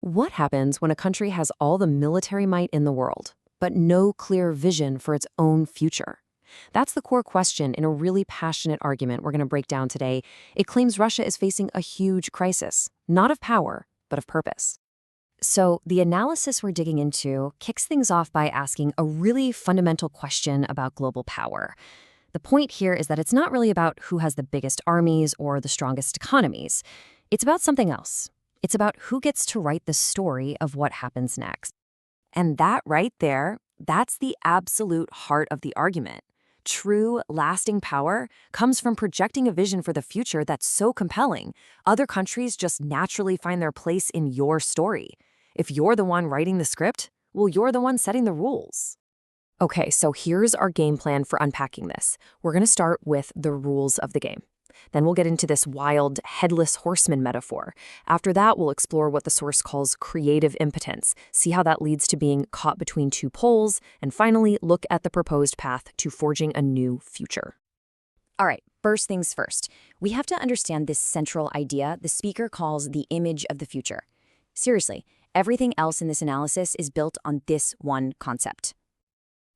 What happens when a country has all the military might in the world, but no clear vision for its own future? That's the core question in a really passionate argument we're going to break down today. It claims Russia is facing a huge crisis, not of power, but of purpose. So, the analysis we're digging into kicks things off by asking a really fundamental question about global power. The point here is that it's not really about who has the biggest armies or the strongest economies. It's about something else. It's about who gets to write the story of what happens next. And that right there, that's the absolute heart of the argument. True, lasting power comes from projecting a vision for the future that's so compelling, other countries just naturally find their place in your story. If you're the one writing the script, well, you're the one setting the rules. Okay, so here's our game plan for unpacking this. We're going to start with the rules of the game. Then we'll get into this wild, headless horseman metaphor. After that, we'll explore what the source calls creative impotence, see how that leads to being caught between two poles, and finally, look at the proposed path to forging a new future. All right, first things first. We have to understand this central idea the speaker calls the image of the future. Seriously, everything else in this analysis is built on this one concept.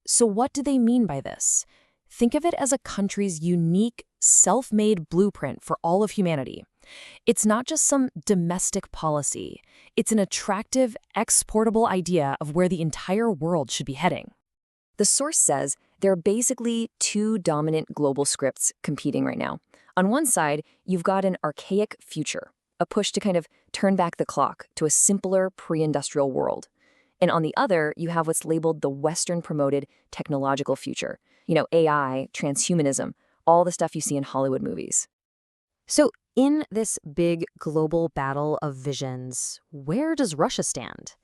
So what do they mean by this? Think of it as a country's unique, self-made blueprint for all of humanity. It's not just some domestic policy. It's an attractive, exportable idea of where the entire world should be heading. The source says there are basically two dominant global scripts competing right now. On one side, you've got an archaic future, a push to kind of turn back the clock to a simpler pre-industrial world. And on the other, you have what's labeled the Western-promoted technological future. AI, transhumanism, all the stuff you see in Hollywood movies. So in this big global battle of visions, where does Russia stand?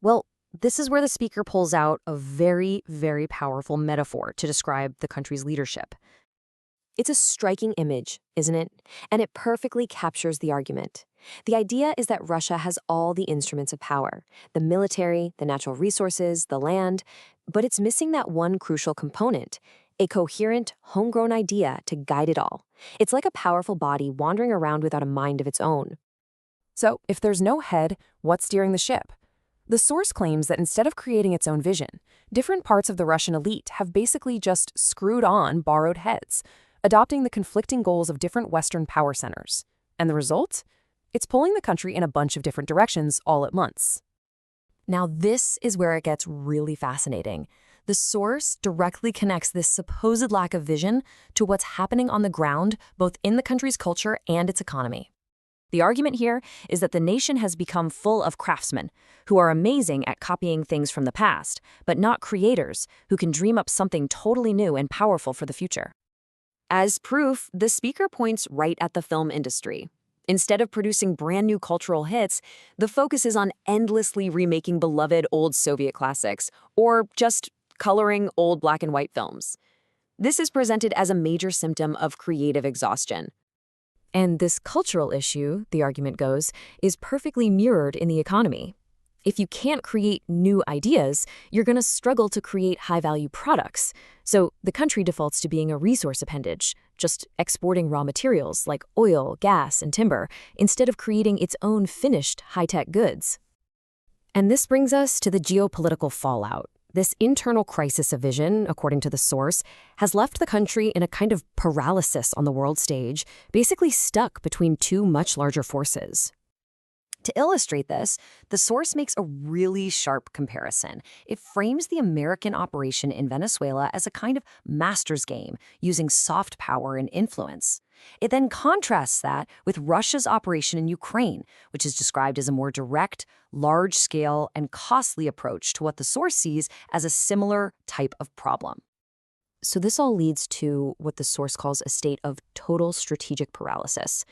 Well, this is where the speaker pulls out a very, very powerful metaphor to describe the country's leadership. It's a striking image, isn't it? And it perfectly captures the argument. The idea is that Russia has all the instruments of power, the military, the natural resources, the land, but it's missing that one crucial component, a coherent, homegrown idea to guide it all. It's like a powerful body wandering around without a mind of its own. So, if there's no head, what's steering the ship? The source claims that instead of creating its own vision, different parts of the Russian elite have basically just screwed on borrowed heads, adopting the conflicting goals of different Western power centers. And the result? It's pulling the country in a bunch of different directions all at once. Now, this is where it gets really fascinating. The source directly connects this supposed lack of vision to what's happening on the ground, both in the country's culture and its economy. The argument here is that the nation has become full of craftsmen who are amazing at copying things from the past, but not creators who can dream up something totally new and powerful for the future. As proof, the speaker points right at the film industry. Instead of producing brand new cultural hits, the focus is on endlessly remaking beloved old Soviet classics, or just coloring old black and white films. This is presented as a major symptom of creative exhaustion. And this cultural issue, the argument goes, is perfectly mirrored in the economy. If you can't create new ideas, you're going to struggle to create high-value products. So the country defaults to being a resource appendage, just exporting raw materials like oil, gas, and timber, instead of creating its own finished high-tech goods. And this brings us to the geopolitical fallout. This internal crisis of vision, according to the source, has left the country in a kind of paralysis on the world stage, basically stuck between two much larger forces. To illustrate this, the source makes a really sharp comparison. It frames the American operation in Venezuela as a kind of master's game, using soft power and influence. It then contrasts that with Russia's operation in Ukraine, which is described as a more direct, large-scale, and costly approach to what the source sees as a similar type of problem. So this all leads to what the source calls a state of total strategic paralysis.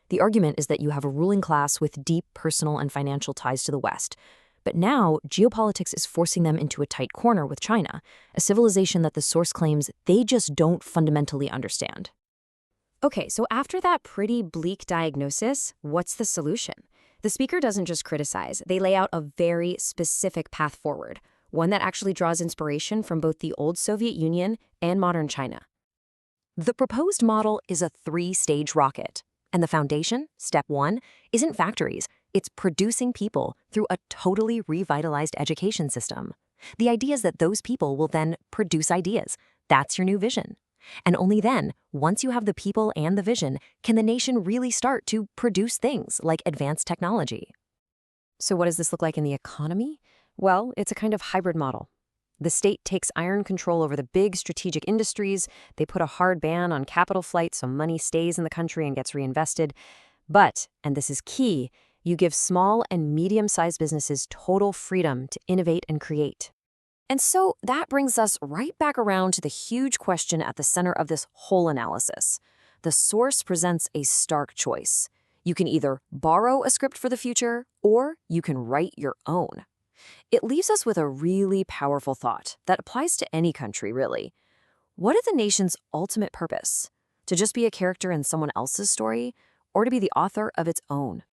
The argument is that you have a ruling class with deep personal and financial ties to the West. But now, geopolitics is forcing them into a tight corner with China, a civilization that the source claims they just don't fundamentally understand. Okay, so after that pretty bleak diagnosis, what's the solution? The speaker doesn't just criticize, they lay out a very specific path forward, one that actually draws inspiration from both the old Soviet Union and modern China. The proposed model is a 3-stage rocket. And the foundation, step 1, isn't factories, It's producing people through a totally revitalized education system. The idea is that those people will then produce ideas. That's your new vision. And only then, once you have the people and the vision, can the nation really start to produce things like advanced technology. So what does this look like in the economy? Well, it's a kind of hybrid model. The state takes iron control over the big strategic industries. They put a hard ban on capital flight so money stays in the country and gets reinvested. But, and this is key, you give small and medium-sized businesses total freedom to innovate and create. And so that brings us right back around to the huge question at the center of this whole analysis. The source presents a stark choice. You can either borrow a script for the future, or you can write your own. It leaves us with a really powerful thought that applies to any country, really. What is the nation's ultimate purpose? To just be a character in someone else's story, or to be the author of its own?